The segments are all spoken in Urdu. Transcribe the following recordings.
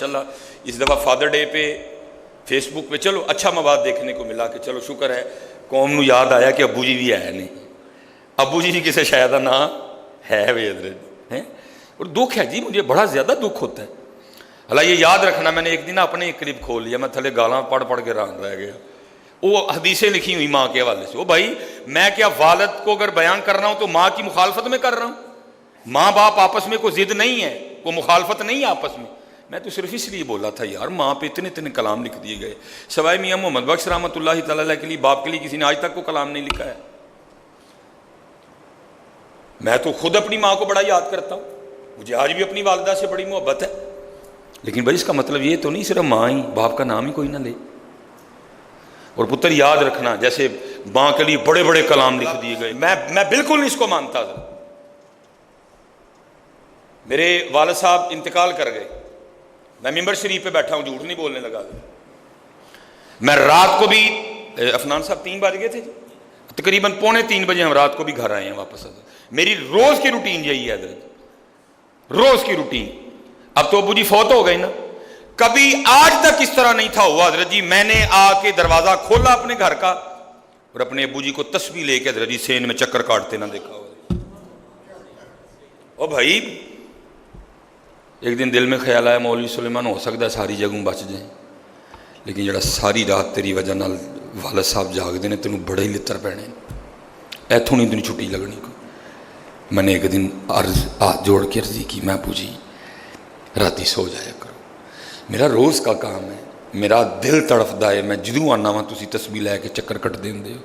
ماشاءاللہ اس دفعہ فادر ڈے پہ فیس بک پہ چلو اچھا مواد دیکھنے کو ملا کہ چلو شکر ہے قوم نو یاد آیا کہ ابو جی بھی ہے نہیں، ابو جی کسے شاید نہ ہے بھی حضرت ہیں، اور دکھ ہے جی، مجھے بڑا زیادہ دکھ ہوتا ہے۔ اللہ یہ یاد رکھنا، میں نے ایک دن اپنے کلپ کھول لیا، میں تھلے گالاں پڑھ پڑھ کے ران رہ گیا، وہ حدیثیں لکھی ہوئی ماں کے حوالے سے۔ وہ بھائی میں کیا والد کو اگر بیان کر رہا ہوں تو ماں کی مخالفت میں کر رہا ہوں؟ ماں باپ آپس میں کوئی ضد نہیں ہے، کوئی مخالفت نہیں ہے آپس میں تو صرف اس لیے بولا تھا یار ماں پہ اتنے کلام لکھ دیے گئے، سوائے میاں محمد بخش رحمۃ اللہ تعالیٰ علیہ کے لیے باپ کے لیے کسی نے آج تک کو کلام نہیں لکھا ہے۔ میں تو خود اپنی ماں کو بڑا یاد کرتا ہوں، مجھے آج بھی اپنی والدہ سے بڑی محبت ہے، لیکن بھائی اس کا مطلب یہ تو نہیں صرف ماں ہی، باپ کا نام ہی کوئی نہ لے۔ اور پتر یاد رکھنا، جیسے ماں کے لیے بڑے بڑے کلام لکھ دیے گئے، میں بالکل نہیں اس کو مانتا تھا۔ میرے والد صاحب انتقال کر گئے، میں ممبر شریف پہ بیٹھا ہوں، جھوٹ نہیں بولنے لگا، میں رات کو بھی افنان صاحب 3 بج گئے تھے، تقریباً 2:45 بجے ہم رات کو بھی گھر آئے ہیں واپس۔ میری روز کی روٹین یہی ہے حضرت، روز کی روٹین۔ اب تو ابو جی فوت ہو گئے نا، کبھی آج تک اس طرح نہیں تھا ہوا حضرت جی میں نے آ کے دروازہ کھولا اپنے گھر کا اور اپنے ابو جی کو تسبیح لے کے حضرت جی سین میں چکر کاٹتے نہ دیکھا ہوا۔ او بھائی ایک دن دل میں خیال آیا مولوی سلیمان ہو سکتا ہے ساری جگہوں بچ جائیں، لیکن جڑا ساری رات تیری وجہ نال والد صاحب جاگ دے نے تینوں بڑے ہی لتر پینے، ایتھوں نہیں تینوں چھٹی لگنی کو۔ میں نے ایک دن ہاتھ جوڑ کے عرضی کی، میں ابو جی راتی سو جایا کرو، میرا روز کا کام ہے، میرا دل تڑفدا ہے، میں جدوں آنا وا تسی تسبیح لے کے چکر کٹ دیندے ہو،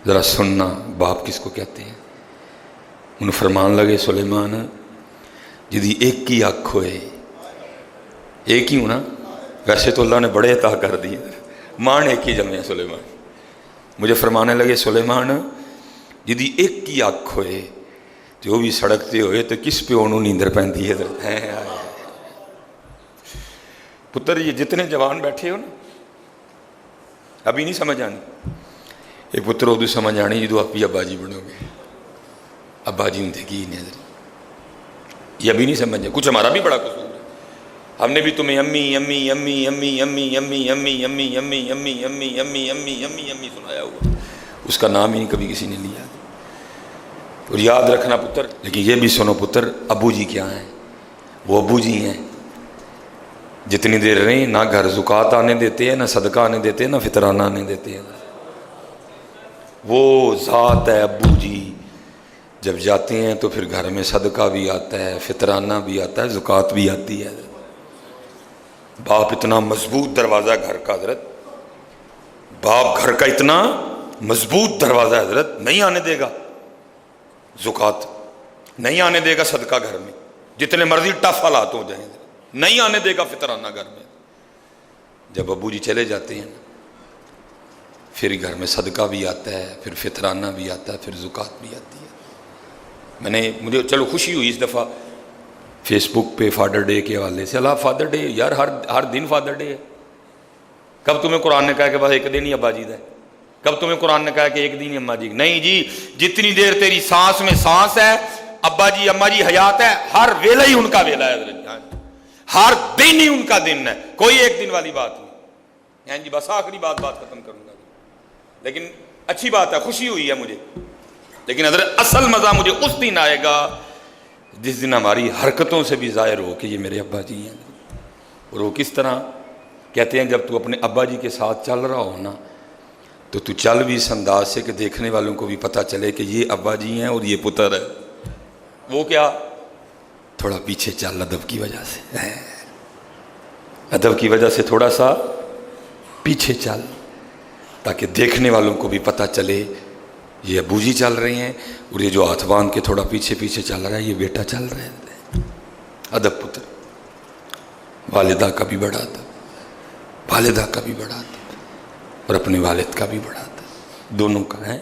ذرا سننا باپ کس کو کہتے ہیں۔ انہوں فرمان لگے سلیمان جدی ایک ہی اکھ ہوئے، ایک ہی ہونا، ویسے تو اللہ نے بڑے عطا کر دیے، مان ایک ہی جمع سلیمان۔ مجھے فرمانے لگے سلیمان جدی ایک ہی اکھ ہوئے تو وہ بھی سڑکتے ہوئے تو کس پہ انہوں نیندر پہنتی ہے۔ پتر یہ جتنے جوان بیٹھے ہو نا ابھی نہیں سمجھ آنی، یہ پتر ادو سمجھ آنی جدو آپ ہی ابا جی بنو گے۔ ابا جی ہوں کی نہیں حضرت، یہ ابھی نہیں سمجھے، کچھ ہمارا بھی بڑا قصور ہے، ہم نے بھی تمہیں امی امی امی امی امی امی امی امی امی امی امی امی امی امی امی سنایا ہوا، اس کا نام ہی نہیں کبھی کسی نے لیا۔ اور یاد رکھنا پتر، لیکن یہ بھی سنو پتر، ابو جی کیا ہیں؟ وہ ابو جی ہیں جتنی دیر رہیں نہ گھر زکوٰۃ آنے دیتے ہیں، نہ صدقہ آنے دیتے ہیں، نہ فطرانہ آنے دیتے ہیں۔ وہ ذات ہے ابو جی، جب جاتے ہیں تو پھر گھر میں صدقہ بھی آتا ہے، فطرانہ بھی آتا ہے، زکوٰۃ بھی آتی ہے۔ باپ اتنا مضبوط دروازہ گھر کا حضرت، باپ گھر کا اتنا مضبوط دروازہ حضرت، نہیں آنے دے گا زکوٰۃ، نہیں آنے دے گا صدقہ گھر میں، جتنے مرضی ٹف حالات ہو جائیں، نہیں آنے دے گا فطرانہ گھر میں۔ جب ابو جی چلے جاتے ہیں پھر گھر میں صدقہ بھی آتا ہے، پھر فطرانہ بھی آتا ہے، پھر زکوٰۃ بھی آتی ہے۔ مجھے چلو خوشی ہوئی اس دفعہ فیس بک پہ فادر ڈے کے حوالے سے، اللہ فادر ڈے یار، ہر دن فادر ڈے ہے۔ کب تمہیں قرآن نے کہا کہ بس ایک دن ہی ابا جی دا ہے؟ کب تمہیں قرآن نے کہا کہ ایک دن ہی اماں جی؟ نہیں جی، جتنی دیر تیری سانس میں سانس ہے ابا جی اماں جی حیات ہے، ہر ویلہ ہی ان کا ویلہ ہے حضرت، ہر دن ہی ان کا دن ہے، کوئی ایک دن والی بات نہیں۔ ہاں جی بس آخری بات ختم کروں گا، لیکن اچھی بات ہے، خوشی ہوئی ہے مجھے، لیکن حضرت اصل مزہ مجھے اس دن آئے گا جس دن ہماری حرکتوں سے بھی ظاہر ہو کہ یہ میرے ابا جی ہیں۔ اور وہ کس طرح کہتے ہیں، جب تو اپنے ابا جی کے ساتھ چل رہا ہو نا تو چل بھی اس انداز سے کہ دیکھنے والوں کو بھی پتہ چلے کہ یہ ابا جی ہیں اور یہ پتر ہے۔ وہ کیا؟ تھوڑا پیچھے چل ادب کی وجہ سے، ادب کی وجہ سے تھوڑا سا پیچھے چل، تاکہ دیکھنے والوں کو بھی پتہ چلے یہ ابو جی چل رہے ہیں، اور یہ جو ہاتھ باندھ کے تھوڑا پیچھے پیچھے چل رہا ہے یہ بیٹا چل رہا ہے۔ ادب پتر، والدہ کا بھی بڑا ادب، والدہ کا بھی بڑا ادب، اور اپنے والد کا بھی بڑا ادب، دونوں کا ہے۔